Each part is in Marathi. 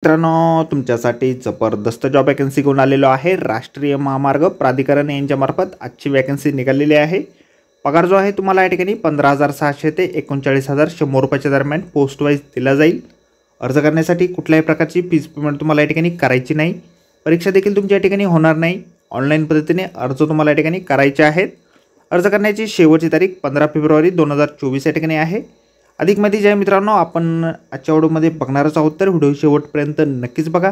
मित्रांनो, तुमच्यासाठी जबरदस्त जॉब वॅकन्सी घेऊन आलेलो आहे। राष्ट्रीय महामार्ग प्राधिकरण यांच्यामार्फत आजची वॅकन्सी निघालेली आहे। पगार जो आहे तुम्हाला या ठिकाणी 15,600 ते 39,100 रुपयाच्या दरम्यान पोस्ट वाईज दिला जाईल। अर्ज करण्यासाठी कुठल्याही प्रकारची फीस पेमेंट तुम्हाला या ठिकाणी करायची नाही। परीक्षा देखील तुमच्या या ठिकाणी होणार नाही। ऑनलाईन पद्धतीने अर्ज तुम्हाला या ठिकाणी करायचे आहेत। अर्ज करण्याची शेवटची तारीख 15 फेब्रुवारी 2024 या ठिकाणी आहे। अधिक माहिती जी आहे मित्रांनो आपण आजच्या व्हिडिओमध्ये बघणारच आहोत, तर व्हिडिओ शेवटपर्यंत नक्कीच बघा।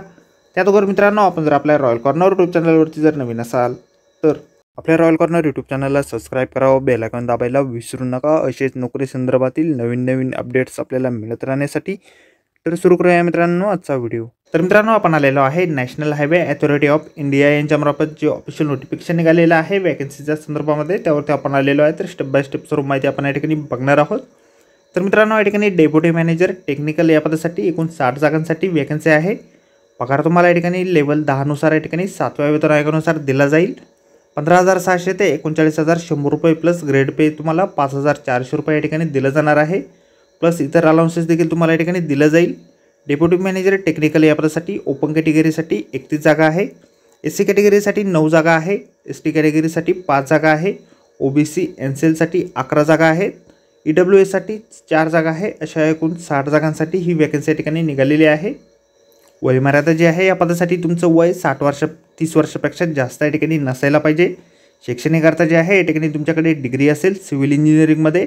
त्याचबरोबर मित्रांनो, आपण जर आपल्या रॉयल कॉर्नर यूट्यूब चॅनलवरती जर नवीन असाल तर आपल्या रॉयल कॉर्नर यूट्यूब चॅनलला सबस्क्राइब करावं, बेल आयकॉन दाबायला विसरू नका। असेच नोकरी संदर्भातील नवीन अपडेट्स आपल्याला मिळत राहण्यासाठी। तर सुरू करूया मित्रांनो आजचा व्हिडिओ। तर मित्रांनो, आपण आलेलो आहे national highway authority of India यांच्यामार्फत जे ऑफिशियल नोटिफिकेशन निघालेलं आहे वॅकन्सीच्या संदर्भामध्ये, त्यावरती आपण आलेलो आहे। तर स्टेप बाय स्टेप सर्व माहिती आपण या ठिकाणी बघणार आहोत। तर मित्रांनो, या ठिकाणी डेप्युटी मॅनेजर टेक्निकल या पदासाठी एकूण 60 जागांसाठी वॅकन्सी आहे। पगार तुम्हाला या ठिकाणी लेवल 10 नुसार या ठिकाणी 7व्या वेतन आयोगानुसार दिला जाईल। 15,600 ते 39,100 रुपये प्लस ग्रेड पे तुम्हाला 5,400 रुपये या ठिकाणी दिलं जाणार आहे। प्लस इतर अलाउन्सेस देखील तुम्हाला या ठिकाणी दिलं जाईल। डेप्युटी मॅनेजर टेक्निकल या पदासाठी ओपन कॅटेगरीसाठी 31 जागा आहे। SC कॅटेगरीसाठी 9 जागा आहे। ST कॅटेगरीसाठी 5 जागा आहे। OBC NCL साठी 11 जागा आहेत। EWS साठी 4 जागा आहे। अशा एकूण 60 जागांसाठी ही वॅकन्सी या ठिकाणी निघालेली आहे। वयमर्यादा जी आहे या पदासाठी तुमचं वय 30 वर्षापेक्षा जास्त या ठिकाणी नसायला पाहिजे। शैक्षणिक अर्थ जे आहे या ठिकाणी तुमच्याकडे डिग्री असेल सिव्हिल इंजिनिअरिंगमध्ये,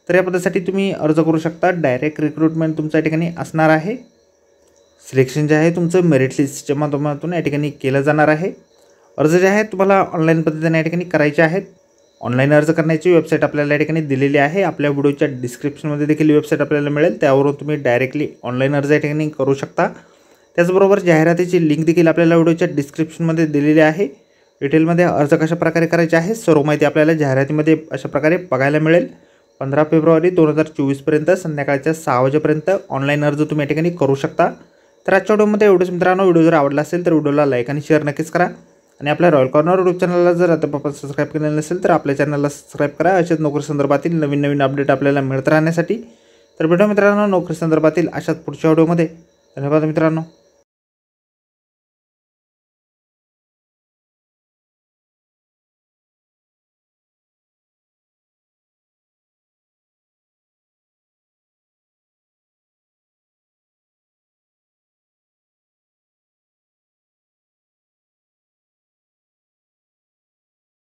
तर या पदासाठी तुम्ही अर्ज करू शकता। डायरेक्ट रिक्रुटमेंट तुमच्या या ठिकाणी असणार आहे। सिलेक्शन जे आहे तुमचं मेरिट लिस्टच्या माध्यमातून या ठिकाणी केलं जाणार आहे। अर्ज जे आहे तुम्हाला ऑनलाईन पद्धतीने या ठिकाणी करायचे आहेत। ऑनलाईन अर्ज करण्याची वेबसाईट आपल्याला या ठिकाणी दिलेली आहे। आपल्या व्हिडिओच्या डिस्क्रिप्शनमध्ये देखील वेबसाईट आपल्याला मिळेल, त्यावरून तुम्ही डायरेक्टली ऑनलाईन अर्ज या ठिकाणी करू शकता। त्याचबरोबर जाहिरातीची लिंक देखील आपल्याला व्हिडिओच्या डिस्क्रिप्शनमध्ये दिलेली आहे। डिटेलमध्ये अर्ज कशा प्रकारे करायचे आहे सर्व माहिती आपल्याला जाहिरातीमध्ये अशा प्रकारे बघायला मिळेल। 15 फेब्रुवारी 2024 पर्यंत संध्याकाळच्या 6 वाजेपर्यंत ऑनलाईन अर्ज तुम्ही या ठिकाणी करू शकता। तर आजच्या व्हिडिओमध्ये एवढंच मित्रांनो। व्हिडिओ जर आवडला असेल तर व्हिडिओला लाईक आणि शेअर नक्कीच करा। आणि आपल्या रॉयल कॉर्नर यूट्यूब चॅनलला जर आता सबस्क्राईब केलेलं नसेल तर आपल्या चॅनलला सबस्क्राईब करा। अशाच नोकरी संदर्भातील नवीन अपडेट आपल्याला मिळत राहण्यासाठी। तर भेटू मित्रांनो नोकरी संदर्भातील अशाच पुढच्या व्हिडिओमध्ये। धन्यवाद मित्रांनो।